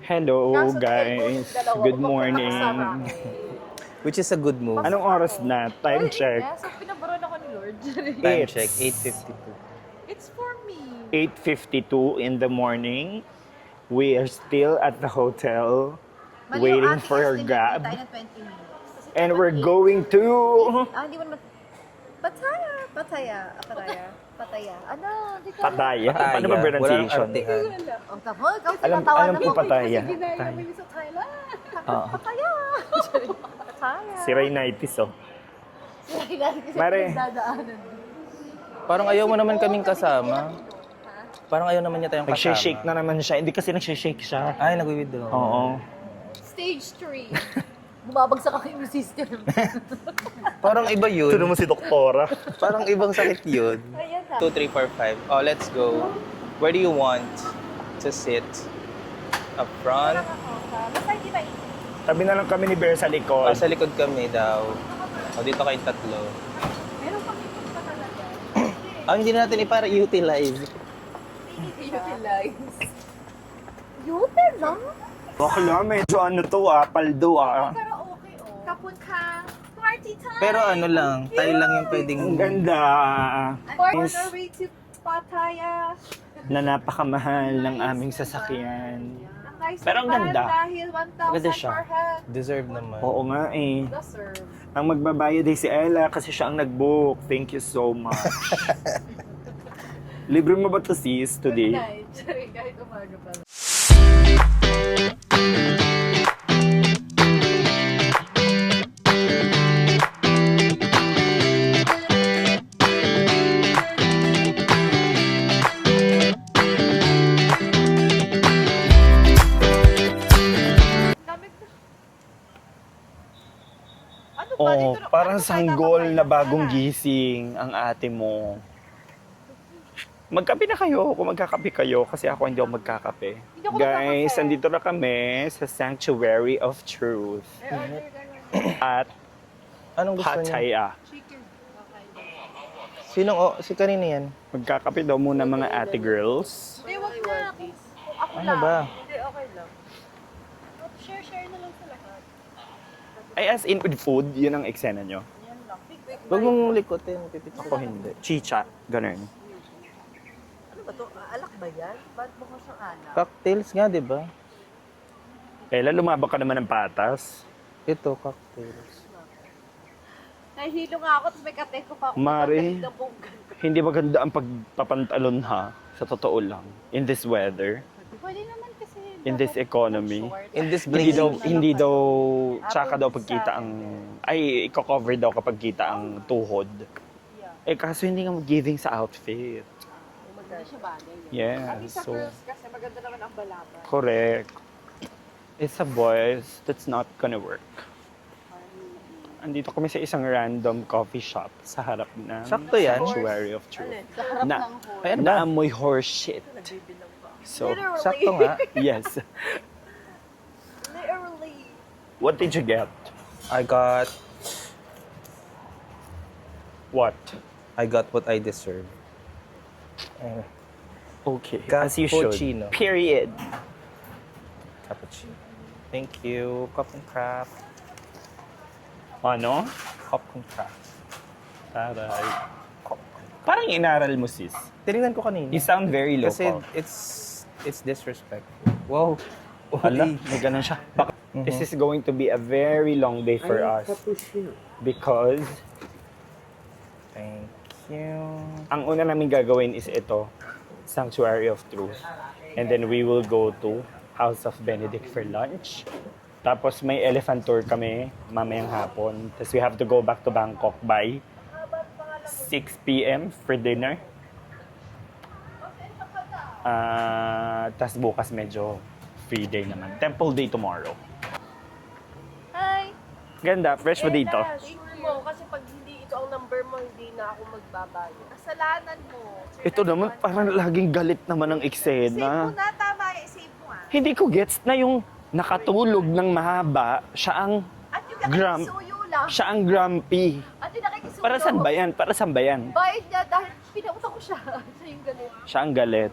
Hello Kaso guys, dalawa, good magkakasama. morning. Which is a good move. Anong oras na? Time check. Yes, so pinabaron ako ni Lord. Time It's check, 8:52. It's for me. 8:52 in the morning. We are still at the hotel Mali yung waiting ating for our estimate, grab. tayo ng 20 minutes. And we're going to... Hindi mo naman... Pataya. Ano? Di ka Pataya. Paano ba pronunciation? Oh, tapos, ikaw Alam tinatawanan ko mo. Pataya. Ginaya mo yun sa Thailand. Oo. Pataya. Pataya. Si Rainitis oh. Kasi Mare. dadaanan. Parang ayaw mo naman kaming kasama. Parang ayaw naman niya tayong kasama. Nagsishake na naman siya. Hindi kasi nagsishake siya. Ay, nag-withdraw. Oo. Stage 3. Bumabagsak ang immune system. Parang iba yun. Tuno mo si Doktora. Parang ibang sakit yun. Ayan ha. 2, 3, 4, 5. Oh, let's go. Where do you want to sit? Up front? Basta hindi ba Tabi na lang kami ni Bear sa O likod. sa likod kami daw. O dito kayong tatlo. meron kami pa talaga. Ah, hindi na natin i-para-utilize. Utilize. Yute lang? Bakla, medyo ano to paldo Pero okay oh. Kapun ka. Party time! Pero ano lang, tayo lang yung pwedeng... Ang ganda. On our way to Pattaya. Na napakamahal ng aming sasakyan. Ang nice Pero ang naman ganda. Dahil 1,000 Ganda siya. per head. Deserve naman. Oo nga eh. Deserve. Ang magbabayad ay si Ella kasi siya ang nag-book. Thank you so much. Libre mo ba to sis today? Good night. Sorry, kahit umaga pa. Ano ba Oh, dito? parang Ano ba sanggol dapat na tayo? bagong gising ang ate mo. Magkape na kayo kung magkakape kayo kasi ako hindi ako magkakape. Hindi ako Guys, magkakape. andito na kami sa Sanctuary of Truth at Anong gusto niya? Pattaya. Chicken. Okay. Si kanina yan? Magkakape daw muna mga ate girls. Hindi, wag na. Ako Ano lang. ba? Hindi, okay lang. Share na lang sa lahat. Ay, as in with food, yun ang eksena nyo. Yan lang. Quick. Huwag mong likotin. Pipit Ako hindi. Chicha, ganun. Ano ba to? Alak ba yan? Ba't mukhang siyang alak? Cocktails nga, di ba? Kailan lumabak ka naman ng patas? Ito, cocktails. Nahihilo nga ako, tapos may kateko pa ako. Mari. Ang bongga. Hindi maganda ang pagpapantalon ha, sa totoo lang. In this weather, Pwede naman kasi. in this economy. In this Hindi blazing daw, hindi daw, tsaka daw pagkita ang, ay, i-cover daw kapag kita ang tuhod. Eh, kaso hindi nga giving sa outfit. Hindi siya bagay. Yeah, Sa so, girls kasi maganda naman ang balaba. correct. It's a boys, that's not gonna work. Andito kami sa isang random coffee shop sa harap ng Sakto yan. Sanctuary of Truth. Sa harap Na, ng hall. Ayan ba? naamoy horse shit. So, Literally. Sakto nga. yes. Literally. What did you get? I got What? what I deserve. Okay, as you should. Cappuccino. Period. Cappuccino. Thank you. Cup and craft. Ano? Cup and craft. Taray. Parang inaral mo, sis. Tinignan ko kanina. You sound very Kasi local. it's disrespectful. Wow. Hala, may ganun siya. This is going to be a very long day for us. Because Thank you. ang una namin gagawin is ito, Sanctuary of Truth. And then we will go to House of Benedict for lunch. Tapos may elephant tour kami mamayang hapon. Tapos we have to go back to Bangkok by 6 p.m. for dinner. Tapos bukas medyo free day naman. Temple day tomorrow. Hi. Ganda, fresh ba dito? Thank mo. Kasi pag hindi ito ang number mo, hindi na ako magbabayad. Kasalanan mo. Ito naman, parang laging galit naman ang Save mo eksena. na, tama. Save mo Hindi ko gets na yung nakatulog ng mahaba, siya ang At yung Gram. nakikisuyo lang. siya ang grumpy. At yung nakikisuyo. Para saan ba yan? Para saan ba yan? Bayad niya dahil pinauta ko siya. Siya yung galit. Siya ang galit.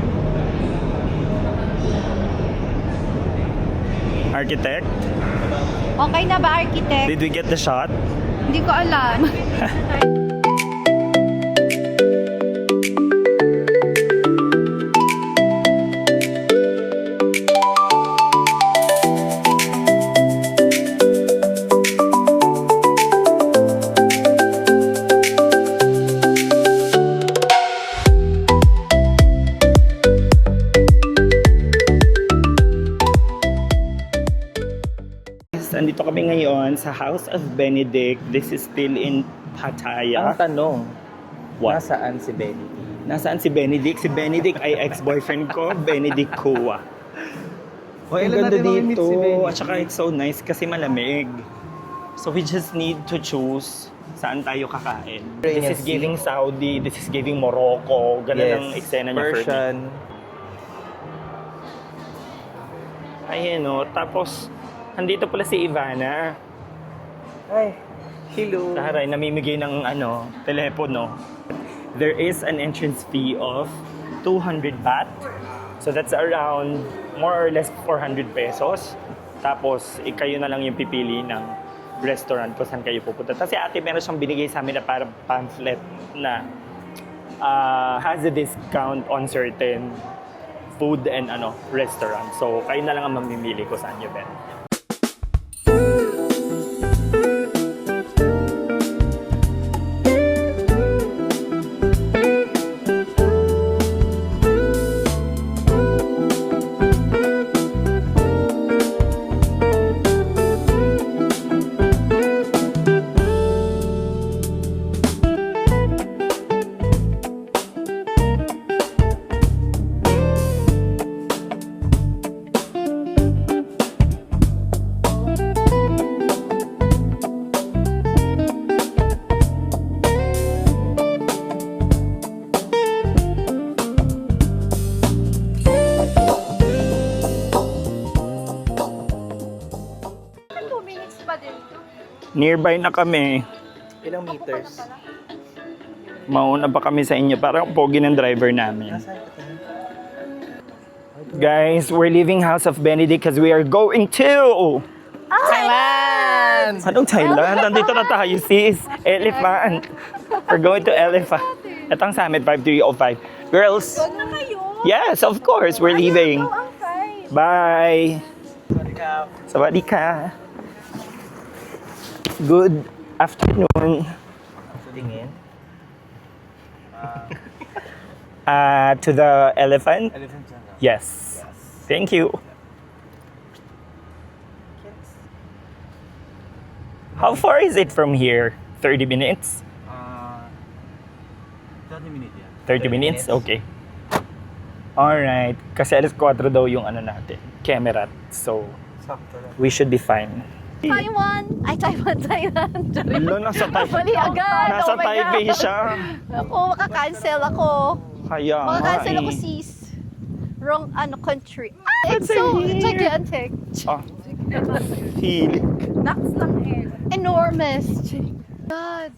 architect? Okay na ba, architect? Did we get the shot? Hindi ko alam. Andito kami ngayon sa House of Benedict. This is still in Ang Pattaya. tanong, What? nasaan si Benedict? Nasaan si Benedict? Si Benedict ay ex-boyfriend ko, Benedict Kua. Ang ganda dito. At saka it's so nice kasi malamig. So we just need to choose saan tayo kakain. This is giving Saudi, this is giving Morocco. Ganun ang eksena niya for me. Persian. Ayan o. Tapos, andito pala si Ivana. Ay, hello. Taray, namimigay ng telepono. There is an entrance fee of 200 baht. So that's around more or less 400 pesos. Tapos, kayo na lang yung pipili ng restaurant kung saan kayo pupunta. Tapos si ate meron siyang binigay sa amin na parang pamphlet na has a discount on certain food and restaurant. So, kayo na lang ang mamimili kung saan yun. Nearby na kami. Ilang meters? Mauna pa kami sa inyo. Parang pogi ng driver namin. Guys, we're leaving House of Benedict because we are going to Thailand! Anong Thailand? Nandito na tayo, sis. Elephant. We're going to Elephant. Ito ang Summit 5305. Girls. Huwag na kayo. Yes, of course. We're leaving. Ito ang fine. Bye. Sawadee ka. Good afternoon. Tingin. To the elephant? Elephant Jungle. Yes. Thank you. How far is it from here? 30 minutes? 30 minutes, yeah. 30 minutes? Okay. Alright. Kasi alas 4 daw yung natin. Camera. So, Sakto lang. we should be fine. Taiwan! Ay, Taiwan, Thailand. Hello, nasa Mali agad. Nasa Oh my Taipei God. siya. Ako, makakancel ako. Kaya nga Makakancel ako, eh. sis. Wrong, country. Ah, it's so gigantic. Ah. Hilig. Ducks lang eh. Enormous. God.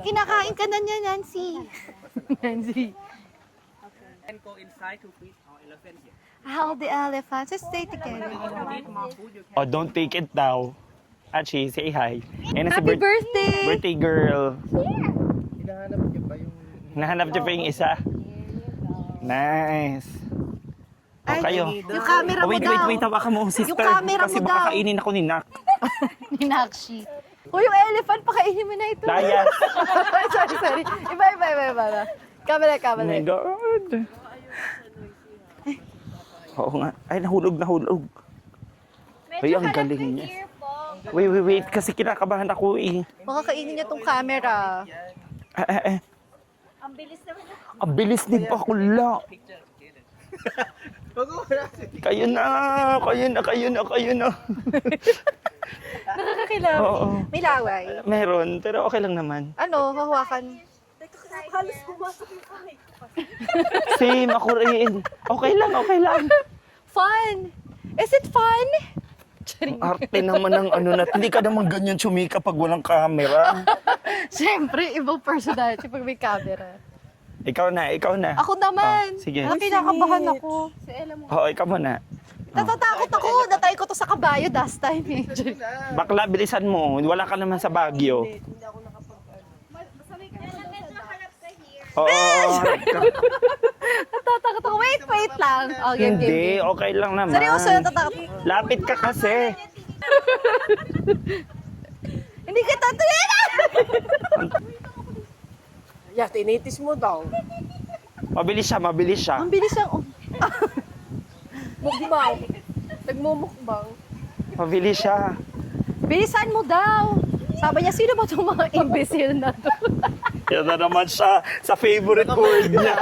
Kinakain ka na niya, Nancy. Nancy. And go inside to feed our elephant here. How the elephants. Let's stay together. Eat more food, you can. Oh, don't take it daw. Achi, say hi. And Happy birthday! Birthday girl. Hinahanap niyo pa yung... Nahanap niyo pa yung isa. Nice. O kayo. Yung camera Oh, mo wait, daw. wait, hawakan mo, sister. Yung camera Kasi mo baka daw. kainin ako ni Nak. Ni Nakshi. O yung elephant, pakainin mo na ito. Layas. sorry. Iba. Camera. Oh my God. Oo nga. Ay, nahulog. Ay, ang galing niya. Wait. Kasi kinakabahan ako eh. Baka kainin niya tong camera. Ang bilis ni Bakula. Kayo na. Nakakakilala. Oo. May laway. Meron, pero okay lang naman. Ano, hawakan. Halos pumasok yung kamay. Same, ako rin. Okay lang. Fun! Is it fun? Ang arte naman ng hindi ka naman ganyan sumika pag walang camera. Siyempre, ibang personality pag may camera. Ikaw na. Ako naman. Oh, sige. Kinakabahan ako. Oo, ikaw muna. Natatakot ako. Natry ko to sa kabayo last time eh. Bakla, bilisan mo. Wala ka naman sa Baguio. Oo. Natatakot ako. Wait lang. Oh, game. Hindi, okay lang naman. Seryoso, natatakot. Lapit ka kasi. Hindi ka tatuloy. Yeah, tinitis mo daw. Mabilis siya. Ang bilis ang... Mukbang. Nagmumukbang. Mabilis siya. Bilisan mo daw. Sabi niya, sino ba itong mga imbecile na to? Yan na naman siya sa favorite word niya.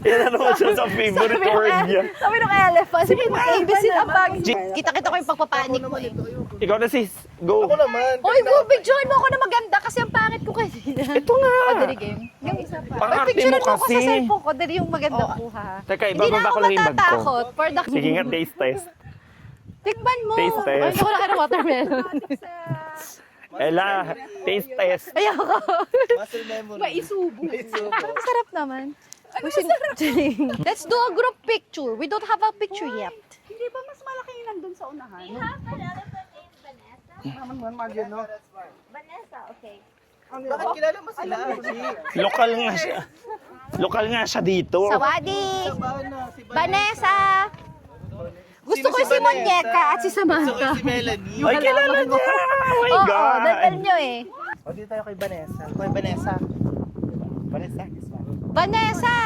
Yan na naman siya sa favorite word niya. Sabi nung elephant, sabi nung imbecile ang bag. Kita-kita ko yung pagpapanik mo eh. Ikaw na sis, go. Hoy, go, picturean mo ako na maganda kasi ang pangit ko kanina. Ito nga. O, dali game. Yung isa pa. Pangarte Picturean mo mo ako sa kasi. cellphone ko. Dali yung maganda kuha. Teka, Hindi na ibababa ako ko lang yung bag ko. matatakot. For the... Sige nga, taste test. Tikman mo. Taste test. Ay, naku, laki ng watermelon. Ella, taste test. Ayoko. Muscle memory. Maisubo. Masarap naman. Let's do a group picture. We don't have a picture yet. We have an elephant named Vanessa. Vanessa, okay. Bakit kilala mo sila? Lokal nga siya dito. Sawadi! Si Vanessa! Gusto ko Sino si si Vanessa? Monyeka at si Samantha. Si Melanie. Ay, kilala niya. Oh my Oo, God. daldal nyo eh. O, dito tayo kay Vanessa. Kay Vanessa. Vanessa, this one. Vanessa!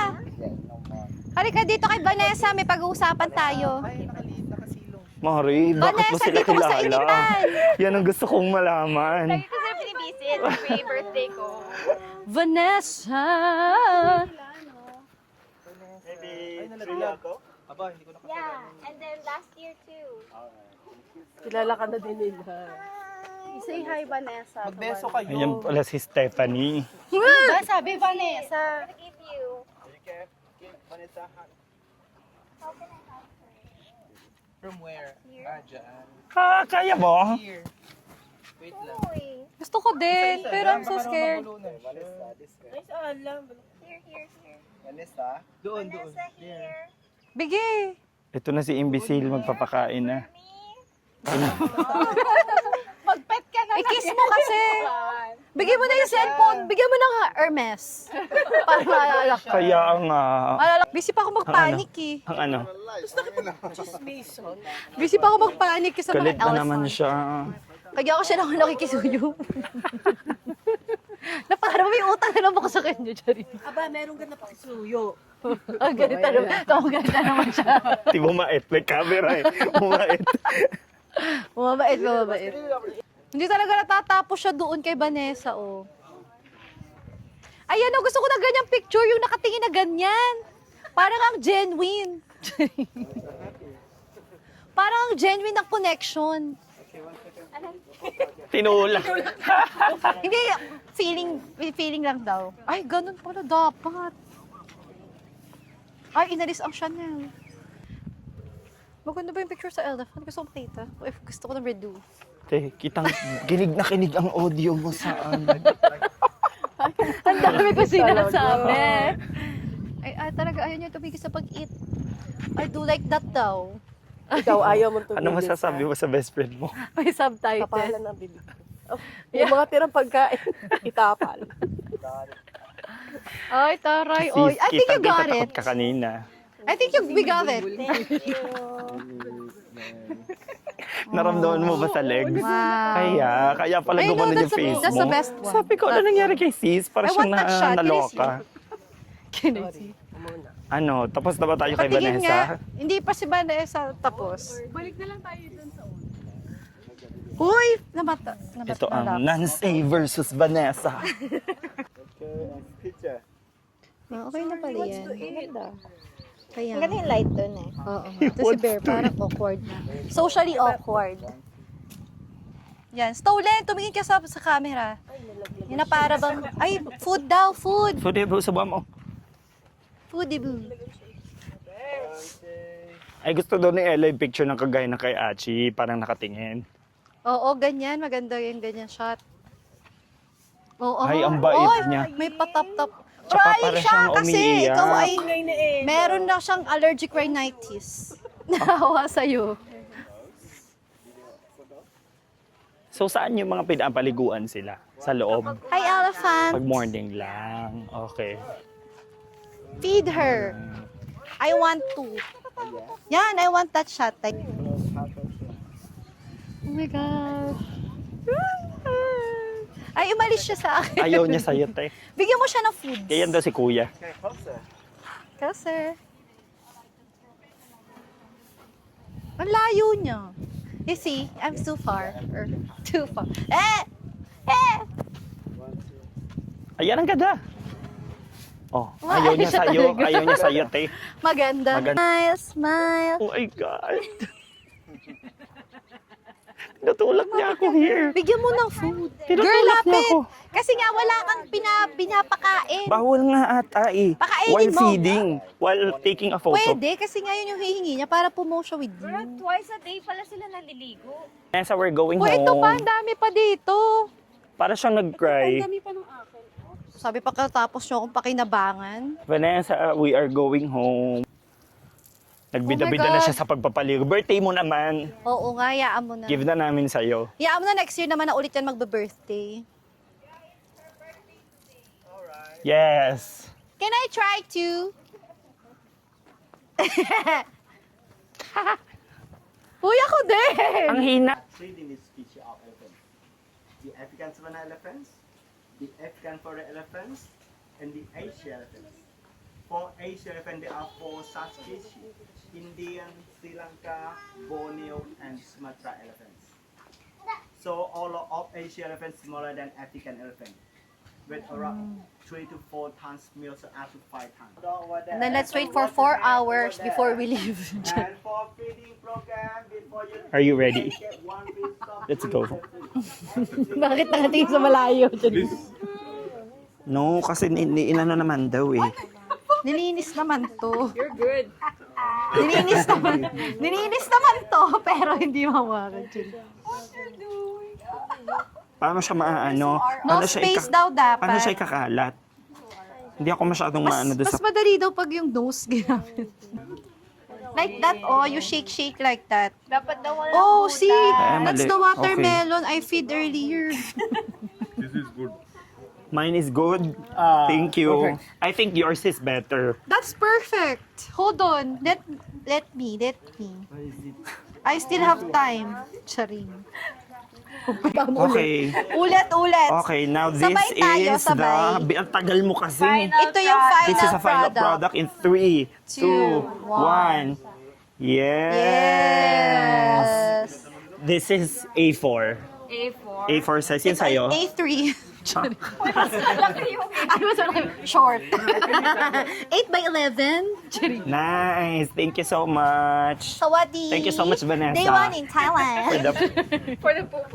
Halika dito kay Vanessa, may pag-uusapan tayo. Ay, nakasilong. Mari, bakit mo Vanessa, sila dito ka sa kilala? initan. Yan ang gusto kong malaman. Kasi binibisit, free birthday ko. Vanessa! Ay, nalala ko? Aba, hindi ko nakasalanan. Yeah, and then last year too. Kilala ka na din nila. Say hi, Vanessa. Magbeso kayo. Ayan pala si Stephanie. Ba, sabi Vanessa. I'm gonna give you. Vanessa, How can I help her? from where? Ah, dyan. Kaya mo? Here. Wait lang. Uy, Gusto ko din, pero I'm so scared. Ay, alam. here. Vanessa? Doon. Vanessa here. Bigay. Ito na si Imbecile, magpapakain na. Mag-pet ka na. I-kiss mo kasi. Bigyan mo na yung cellphone. Bigyan mo ng Hermes. Para maalala ka. Kaya nga, Maalala, busy pa ako magpanik eh. ang ano, Mason. Busy pa ako magpanik sa mga galit na elephant. naman siya. Kaya ako siya na ako nakikisuyo. Na parang may utang na naman ako sa kanya, Charin. Aba, meron ka na pakisuyo. Ang ganit na naman. Ganit na naman siya. Di bumait, may camera eh. Bumait. Bumabait. Hindi talaga natatapos siya doon kay Vanessa, oh. Ayan, oh, gusto ko na ganyang picture, yung nakatingin na ganyan. Parang ang genuine. Parang ang genuine ng connection. Tinulak. Hindi, feeling lang daw. Ay, ganun pala dapat. Ay, inalis ang Chanel. Maganda ba yung picture sa elephant? Gusto ko makita. If gusto ko ng redo. Te, kitang kinig na kinig ang audio mo saan. Ang dami ko sinasabi. Ay, talaga, ayaw niya tumigil sa pag-eat. I do like that daw. Ikaw, ayaw mo tumigil. Ano masasabi mo sa best friend mo? May subtitle. Kapalan ang bibig. Oh, yung mga tirang pagkain, itapal. Ay, taray. Oy, I think you got it. Takot ka kanina. I think we got it. Naramdaman mo ba sa legs? Wow. Kaya pala I know, gumanon yung that's face that's mo. the best one. Sabi ko, ano nangyari kay sis? Para I siyang want that shot. naloka. Can I see? Ano, tapos na ba tayo kay Patingin nga. Vanessa? Hindi pa si Vanessa tapos. Balik na lang tayo dun sa una. Uy! Namata. Ito ang Nancy versus Vanessa. Okay na pala yan. Maganda. Kaya. Ang ganda yung light dun eh. Oo. Ito si Bear, parang awkward na. Socially awkward. Yan. Stolen, tumingin ka sa camera. Yan na para bang, ay, food daw, food. So, di ba, sabaw mo? Foodie boo. Ay, gusto daw ni Ella yung picture ng kagaya ng kay Achi, parang nakatingin. Oo, ganyan. Maganda yung ganyan shot. Oo. Ay, ang bait Oy, niya. may patap-tap. Tsaka Try para siya siyang kasi umiiyak. ikaw ay meron na siyang allergic rhinitis. Nahawa sa'yo. So saan yung mga pinapaliguan sila? Sa loob? Hi, elephant. Pag morning lang. Okay. Feed her. I want to. Yan, I want that shot. Oh my gosh. Ay, umalis siya sa akin. Ayaw niya sa'yo, te. Bigyan mo siya ng food. Kaya yan daw si kuya. Kasi. Ang layo niya. You see, I'm too far. Or too far. Eh! Eh! Ayan ang ganda. Oh, Wow, ayaw niya siya sa'yo. talaga. Ayaw niya sa'yo, te. Maganda. Maganda. Smile, smile. Oh my God. Natulak niya ako here. Bigyan mo ng food. Tinutulak Girl, niya lapit. ako. Kasi nga wala kang pinapakain. Bawal nga ata eh. Pakainin While mo. feeding, while taking a photo. Pwede, kasi nga yun yung hihingi niya para pumo siya with you. Twice a day pala sila naliligo. Nasa we're going Oh, home. ito pa, ang dami pa dito. Para siyang nag-cry. Sabi pagkatapos nyo akong pakinabangan. Vanessa, we are going home. Nagbida-bida Oh my na God. siya sa pagpapaligo. Birthday mo naman. Oo nga, yaan mo na. Give na namin sa'yo. Yaan mo na, next year naman na ulit yan magbe-birthday. Yes. Can I try to? Uy, ako din! Ang hina. Breeding is species of elephants. The African savanna elephants, the African forest elephants, and the Asian elephants. For Asian elephant, there are 4 such species: Indian, Sri Lanka, Borneo, and Sumatra elephants. So all of Asian elephants smaller than African elephant, with around 3 to 4 tons milk, so up to 5 tons. And then let's wait for 4 hours before we leave. And for feeding program, before you Are you ready? get 1 piece of Let's go. Bakit nakatingin sa malayo? No, kasi inano naman daw eh. Nilinis naman to. You're good. Nilinis naman to, pero hindi mawakan. Paano siya maaano? No Paano siya space daw dapat. Paano siya ikakalat? Hindi ako masyadong maano doon Mas sa... madali daw pag yung nose ginamit. Like that, oh, you shake like that. Dapat daw wala Oh, see, mali. that's the watermelon I feed earlier. Mine is good. Thank you. I think yours is better. That's perfect. Hold on. Let me. I still have time. Charing. Okay. Ulit. Okay, now this Sabay tayo, is sabay. Ang tagal mo kasi. Ito yung final This is a final product. product in 3, 2, 1. Yes. Yes. This is A4. A4. A4 size. Yun sa'yo. A3. Sorry. I was short. 8 by 11. Charing. Nice. Thank you so much. Sawadi. Thank you so much, Vanessa. Day 1 in Thailand. For the For the poop.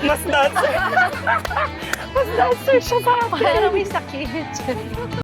mas dancer. Mas dancer siya sa akin. Parang may sakit.